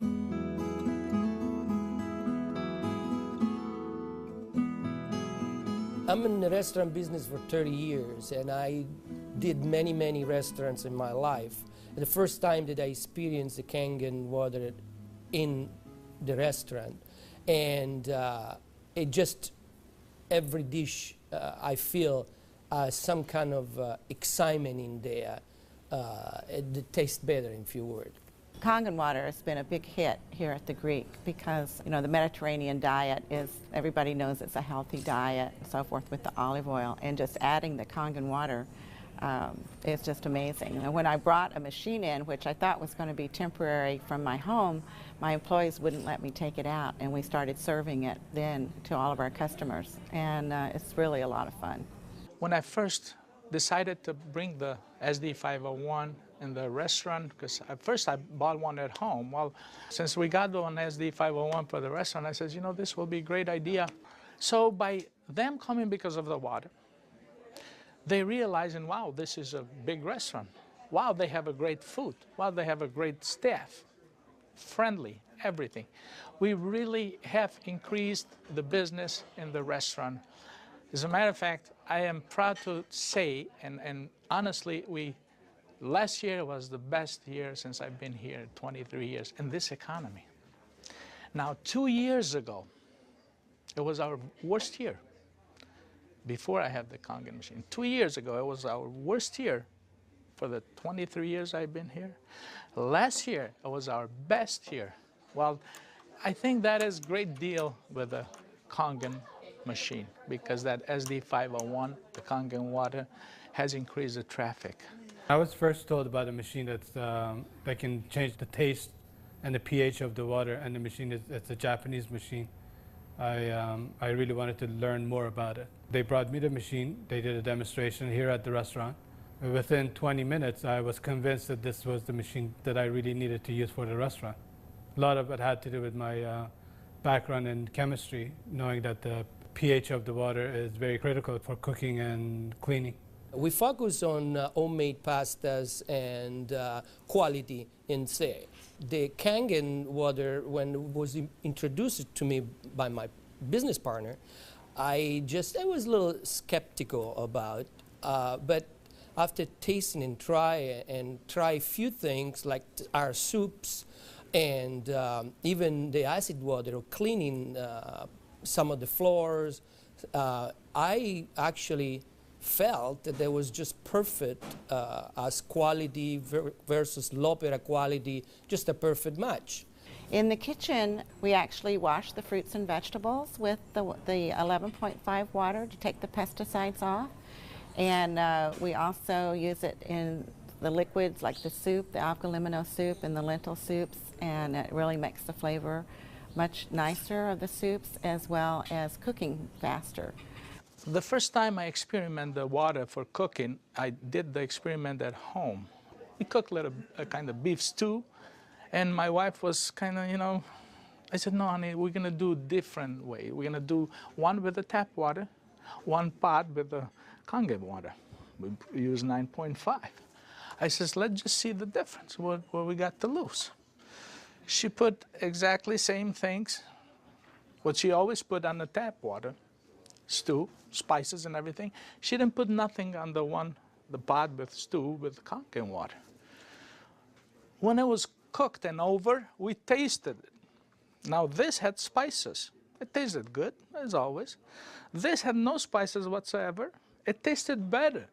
I'm in the restaurant business for 30 years, and I did many, many restaurants in my life. And the first time that I experienced the Kangen water in the restaurant, and it just, every dish I feel some kind of excitement in there. It tastes better, in few words. Kangen water has been a big hit here at the Greek because, you know, the Mediterranean diet is, everybody knows it's a healthy diet and so forth with the olive oil, and just adding the Kangen water is just amazing. And when I brought a machine in, which I thought was going to be temporary from my home, my employees wouldn't let me take it out, and we started serving it then to all of our customers, and it's really a lot of fun. When I first decided to bring the SD501 in the restaurant, because at first I bought one at home. Well, since we got one SD501 for the restaurant, I said, you know, this will be a great idea. So by them coming because of the water, they realizing, wow, this is a big restaurant. Wow, they have a great food. Wow, they have a great staff, friendly, everything. We really have increased the business in the restaurant. As a matter of fact, I am proud to say, and honestly, last year was the best year since I've been here, 23 years, in this economy. Now, 2 years ago, it was our worst year, before I had the Kangen machine. 2 years ago, it was our worst year for the 23 years I've been here. Last year, it was our best year. Well, I think that is a great deal with the Kangen machine, because that SD501, the Kangen water, has increased the traffic. I was first told about a machine that can change the taste and the pH of the water, and the machine it's a Japanese machine. I really wanted to learn more about it. They brought me the machine, they did a demonstration here at the restaurant. Within 20 minutes, I was convinced that this was the machine that I really needed to use for the restaurant. A lot of it had to do with my background in chemistry, knowing that the pH of the water is very critical for cooking and cleaning. We focus on homemade pastas and quality in say. The Kangen water, when it was introduced to me by my business partner, I was a little skeptical about, but after tasting and try a few things like our soups and even the acid water or cleaning some of the floors, I actually felt that there was just perfect as quality versus l'opera quality, just a perfect match. In the kitchen, we actually wash the fruits and vegetables with the 11.5 water to take the pesticides off. And we also use it in the liquids like the soup, the algalimino soup and the lentil soups, and it really makes the flavor much nicer of the soups, as well as cooking faster. The first time I experimented the water for cooking, I did the experiment at home. We cooked a kind of beef stew, and my wife was kind of, you know, I said, no, honey, we're going to do a different way. We're going to do one with the tap water, one pot with the Kangen water. We use 9.5. I says, let's just see the difference, what we got to lose. She put exactly same things, what she always put on the tap water, stew, spices and everything. She didn't put nothing on the pot with stew with Kangen water. When it was cooked and over, we tasted it. Now this had spices. It tasted good, as always. This had no spices whatsoever. It tasted better.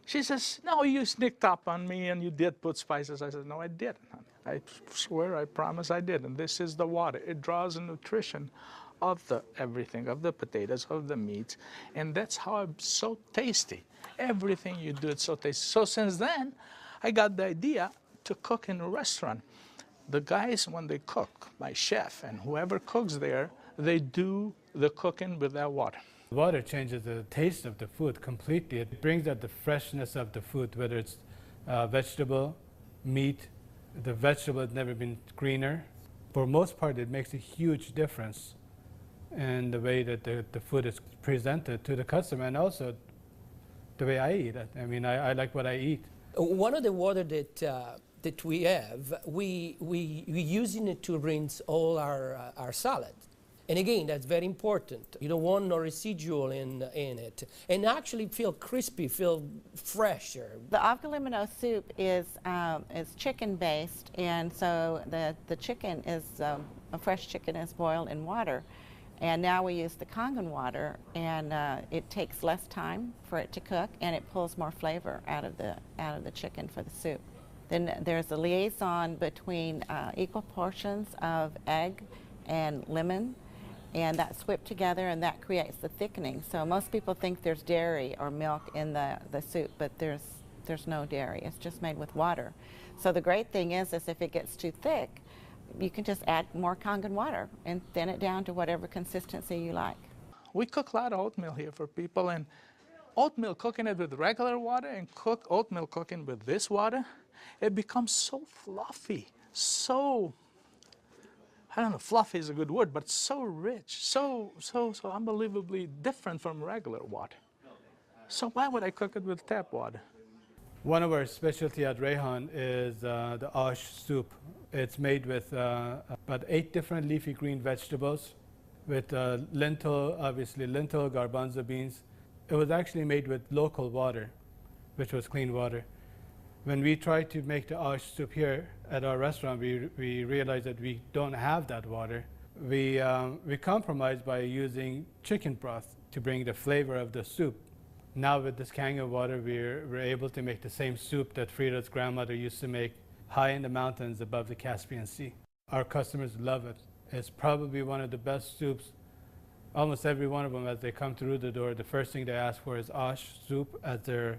She says, no, you sneaked up on me and you did put spices. I said, no, I didn't, honey. I swear, I promise I did. And this is the water. It draws the nutrition of the everything, of the potatoes, of the meats. And that's how it's so tasty. Everything you do, it's so tasty. So since then, I got the idea to cook in a restaurant. The guys, when they cook, my chef and whoever cooks there, they do the cooking with that water. Water changes the taste of the food completely. It brings out the freshness of the food, whether it's vegetable, meat. The vegetable has never been greener. For most part, it makes a huge difference in the way that the food is presented to the customer, and also the way I eat it. I mean, I like what I eat. One of the water that that we have, we using it to rinse all our salad. And again, that's very important. You don't want no residual in it. And actually feel crispy, feel fresher. The avgalimino soup is chicken-based, and so the chicken is, a fresh chicken is boiled in water. And now we use the Kangen water, and it takes less time for it to cook, and it pulls more flavor out of the chicken for the soup. Then there's a liaison between equal portions of egg and lemon, and that's whipped together, and that creates the thickening. So most people think there's dairy or milk in the soup, but there's no dairy. It's just made with water. So the great thing is if it gets too thick, you can just add more Kangen water and thin it down to whatever consistency you like. We cook a lot of oatmeal here for people, and oatmeal, cooking it with regular water and oatmeal cooking with this water, it becomes so fluffy, so, I don't know, fluffy is a good word, but so rich, so unbelievably different from regular water. So why would I cook it with tap water? One of our specialty at Rehan is the ash soup. It's made with about 8 different leafy green vegetables, with lentil, obviously lentil, garbanzo beans. It was actually made with local water, which was clean water. When we tried to make the ash soup here at our restaurant, we realized that we don't have that water. We compromised by using chicken broth to bring the flavor of the soup. Now with this Kangen water, we're able to make the same soup that Frida's grandmother used to make high in the mountains above the Caspian Sea. Our customers love it. It's probably one of the best soups. Almost every one of them, as they come through the door, the first thing they ask for is ash soup as their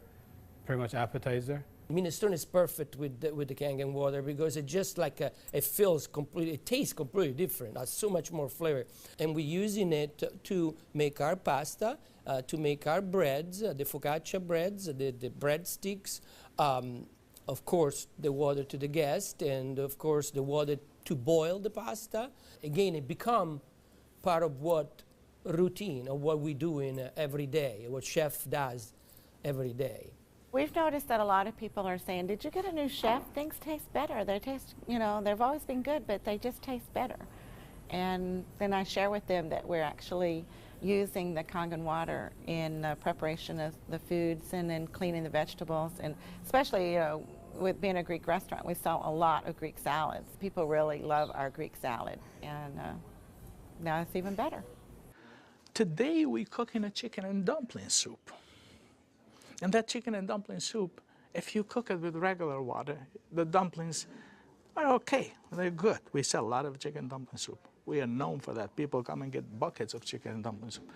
pretty much appetizer. Minestrone is perfect with the Kangen water because it just like it feels completely, it tastes completely different. It has so much more flavor. And we're using it to make our pasta, to make our breads, the focaccia breads, the breadsticks, of course the water to the guest, and of course the water to boil the pasta. Again, it become part of what routine of what we do in every day, what chef does every day. We've noticed that a lot of people are saying, did you get a new chef? Things taste better. They taste, you know, they've always been good, but they just taste better. And then I share with them that we're actually using the Kangen water in preparation of the foods and in cleaning the vegetables. And especially, you know, with being a Greek restaurant, we sell a lot of Greek salads. People really love our Greek salad, and now it's even better. Today we're cooking a chicken and dumpling soup. And that chicken and dumpling soup, if you cook it with regular water, the dumplings are okay. They're good. We sell a lot of chicken dumpling soup. We are known for that. People come and get buckets of chicken and dumpling soup.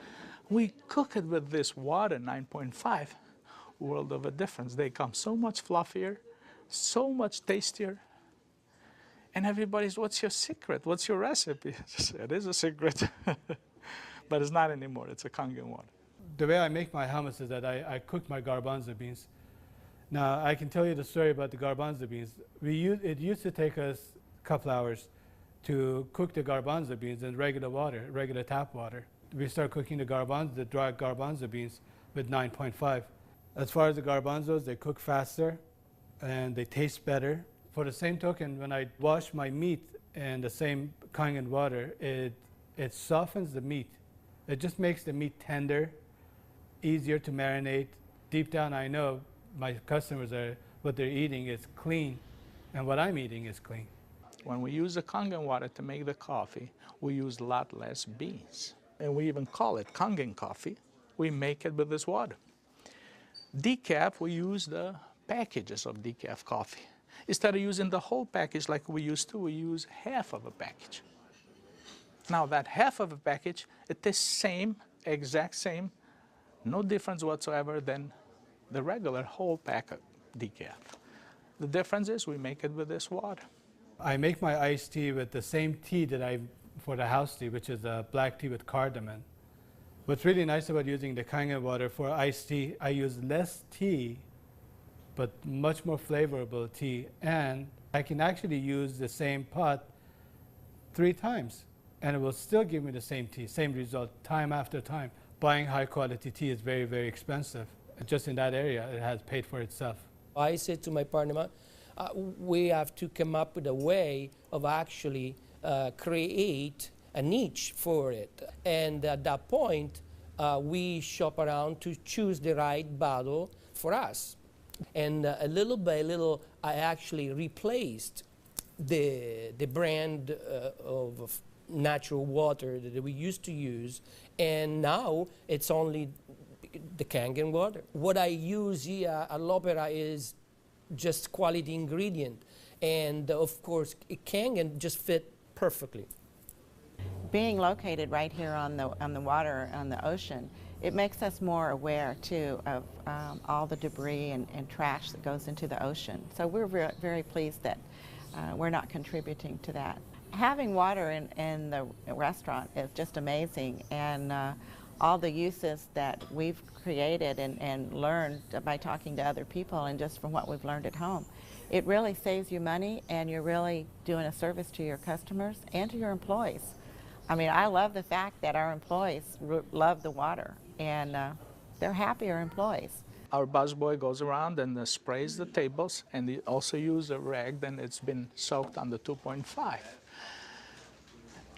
We cook it with this water, 9.5, world of a difference. They come so much fluffier, so much tastier. And everybody's, what's your secret? What's your recipe? It is a secret, but it's not anymore. It's a Kangen water. The way I make my hummus is that I cook my garbanzo beans. Now, I can tell you the story about the garbanzo beans. It used to take us a couple hours to cook the garbanzo beans in regular water, regular tap water. We start cooking the dry garbanzo beans with 9.5. As far as the garbanzos, they cook faster and they taste better. For the same token, when I wash my meat in the same Kangen water, it softens the meat. It just makes the meat tender, easier to marinate. Deep down, I know my customers what they're eating is clean, and what I'm eating is clean. When we use the Kangen water to make the coffee, we use a lot less beans. And we even call it Kangen coffee. We make it with this water. Decaf, we use the packages of decaf coffee. Instead of using the whole package like we used to, we use half of a package. Now that half of a package, it is same, exact same, no difference whatsoever than the regular whole pack of decaf. The difference is we make it with this water. I make my iced tea with the same tea that for the house tea, which is a black tea with cardamom. What's really nice about using the Kangen water for iced tea, I use less tea, but much more flavorful tea, and I can actually use the same pot 3 times, and it will still give me the same tea, same result, time after time. Buying high quality tea is very, very expensive. Just in that area, it has paid for itself. I said to my partner, we have to come up with a way of actually create a niche for it. And at that point, we shop around to choose the right bottle for us. And little by little, I actually replaced the brand of natural water that we used to use, and now it's only the Kangen water. What I use here at L'Opera is just quality ingredient, and of course, Kangen just fit perfectly. Being located right here on the water, on the ocean, it makes us more aware too of all the debris and trash that goes into the ocean. So we're very pleased that we're not contributing to that. Having water in the restaurant is just amazing, and all the uses that we've created and learned by talking to other people and just from what we've learned at home, it really saves you money, and you're really doing a service to your customers and to your employees. I mean, I love the fact that our employees love the water, and they're happier employees. Our busboy goes around and sprays the tables, and they also use a rag, then it's been soaked on the 2.5.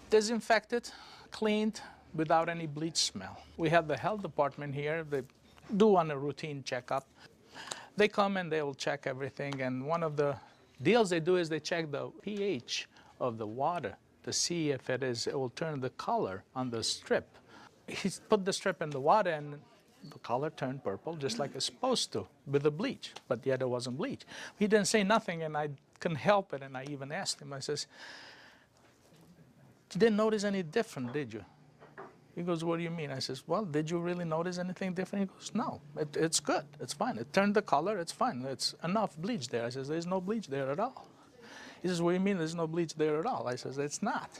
Disinfected, cleaned, without any bleach smell. We have the health department here. They do on a routine checkup. They come and they will check everything, and one of the deals they do is they check the pH of the water to see if it will turn the color on the strip. He put the strip in the water, and the color turned purple, just like it's supposed to, with the bleach, but yet it wasn't bleach. He didn't say nothing, and I couldn't help it, and I even asked him, I says, "You didn't notice any different, did you?" He goes, "What do you mean?" I says, "Well, did you really notice anything different?" He goes, "No, it's good, it's fine. It turned the color, it's fine. It's enough bleach there." I says, "There's no bleach there at all." He says, "What do you mean there's no bleach there at all?" I says, "It's not.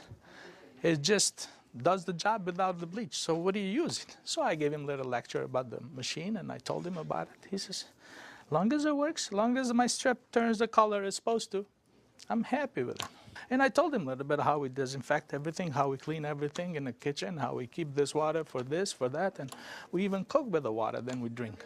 It just does the job without the bleach. So what do you use it?" So I gave him a little lecture about the machine, and I told him about it. He says, "Long as it works, long as my strip turns the color it's supposed to, I'm happy with it." And I told him a little bit how we disinfect everything, how we clean everything in the kitchen, how we keep this water for this, for that, and we even cook with the water, then we drink.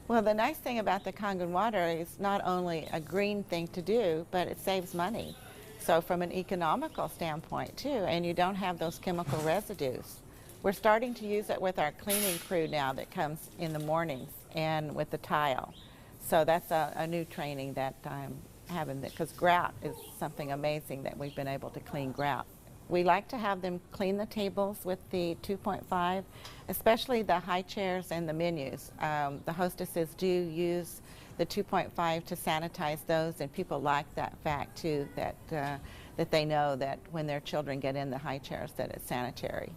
Well, the nice thing about the Kangen water is not only a green thing to do, but it saves money. So from an economical standpoint too, and you don't have those chemical residues. We're starting to use it with our cleaning crew now that comes in the mornings and with the tile. So that's a new training that I'm having, because grout is something amazing that we've been able to clean grout. We like to have them clean the tables with the 2.5, especially the high chairs and the menus. The hostesses do use the 2.5 to sanitize those, and people like that fact too, that they know that when their children get in the high chairs that it's sanitary.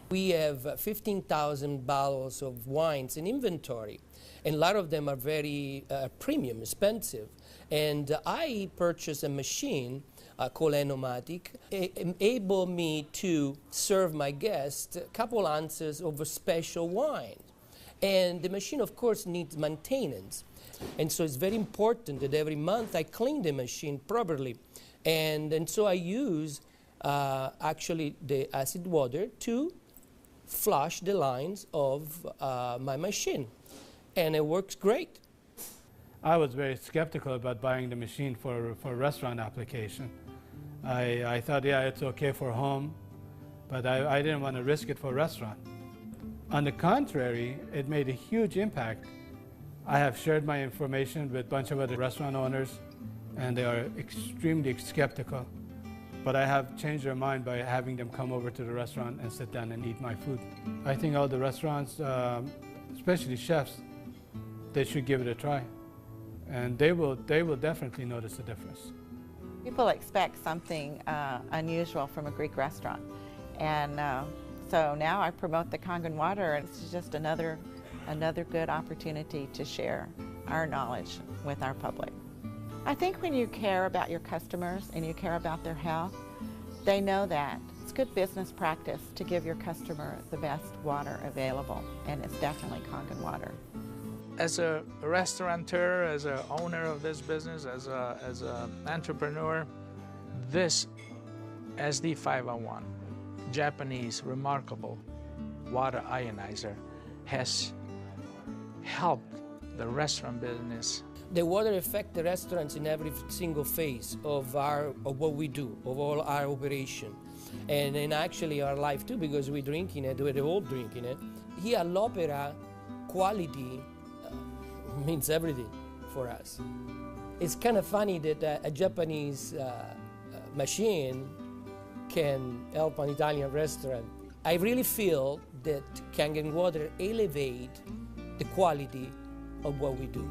We have 15,000 bottles of wines in inventory, and a lot of them are very premium, expensive. And I purchased a machine called Enomatic, able me to serve my guests a couple ounces of a special wine. And the machine, of course, needs maintenance. And so it's very important that every month I clean the machine properly. And so I use actually the acid water to flush the lines of my machine. And it works great. I was very skeptical about buying the machine for restaurant application. I thought, yeah, it's okay for home, but I didn't want to risk it for restaurant. On the contrary, it made a huge impact. I have shared my information with a bunch of other restaurant owners, and they are extremely skeptical. But I have changed their mind by having them come over to the restaurant and sit down and eat my food. I think all the restaurants, especially chefs, they should give it a try. And they will definitely notice the difference. People expect something unusual from a Greek restaurant. And so now I promote the Kangen water, and it's just another good opportunity to share our knowledge with our public. I think when you care about your customers and you care about their health, they know that. It's good business practice to give your customer the best water available, and it's definitely Kangen water. As a restaurateur, as an owner of this business, as an entrepreneur, this SD501, Japanese remarkable water ionizer, has helped the restaurant business. The water affects the restaurants in every single phase of what we do, of all our operation, and in actually our life too, because we're drinking it, we're all drinking it. Here at l'Opera, quality means everything for us. It's kind of funny that a Japanese machine can help an Italian restaurant. I really feel that Kangen water elevate the quality of what we do.